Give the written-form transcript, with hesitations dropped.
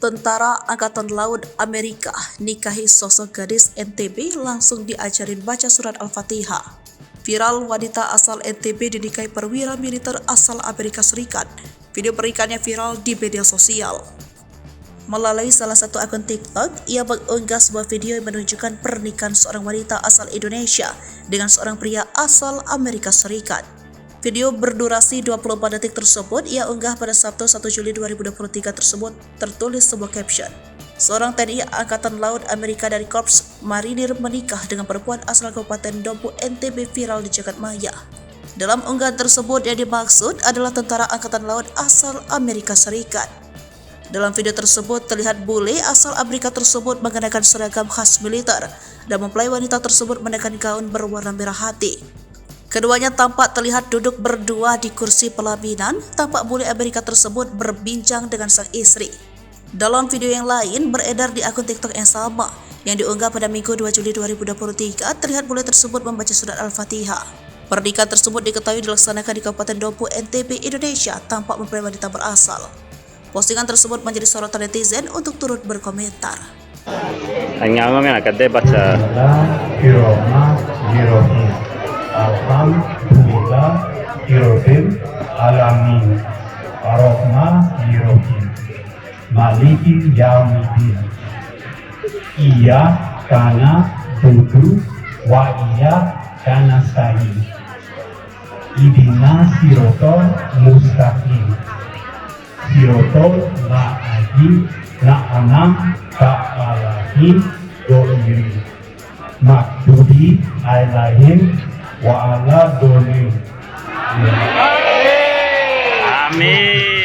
Tentara Angkatan Laut Amerika nikahi sosok gadis NTB langsung diajarin baca surat Al-Fatihah. Viral wanita asal NTB dinikahi perwira militer asal Amerika Serikat. Video pernikahannya viral di media sosial. Melalui salah satu akun TikTok, ia mengunggah sebuah video yang menunjukkan pernikahan seorang wanita asal Indonesia dengan seorang pria asal Amerika Serikat. Video berdurasi 24 detik tersebut ia unggah pada Sabtu 1 Juli 2023 tersebut tertulis sebuah caption. Seorang TNI Angkatan Laut Amerika dari Korps Marinir menikah dengan perempuan asal Kabupaten Dompu NTB viral di jagat maya. Dalam unggahan tersebut yang dimaksud adalah tentara Angkatan Laut asal Amerika Serikat. Dalam video tersebut terlihat bule asal Amerika tersebut mengenakan seragam khas militer dan mempelai wanita tersebut mengenakan gaun berwarna merah hati. Keduanya tampak terlihat duduk berdua di kursi pelaminan, tampak bule Amerika tersebut berbincang dengan sang istri. Dalam video yang lain beredar di akun TikTok yang sama, yang diunggah pada Minggu 2 Juli 2023, terlihat bule tersebut membaca surat Al-Fatihah. Pernikahan tersebut diketahui dilaksanakan di Kabupaten Dompu NTB, Indonesia, tanpa mempelai wanita berasal. Postingan tersebut menjadi sorotan netizen untuk turut berkomentar. Angin-angin agak baca. Alhamdulillah Rabbil Alamin Ar-Rahmanir-Rahim Maliki Yaumiddin Iyyaka na'budu wa iyyaka nasta'in Ihdinas siratal mustaqim Siratal ladzina an'amta 'alaihim ghairil maghdubi 'alaihim wa ala dolin. Amin.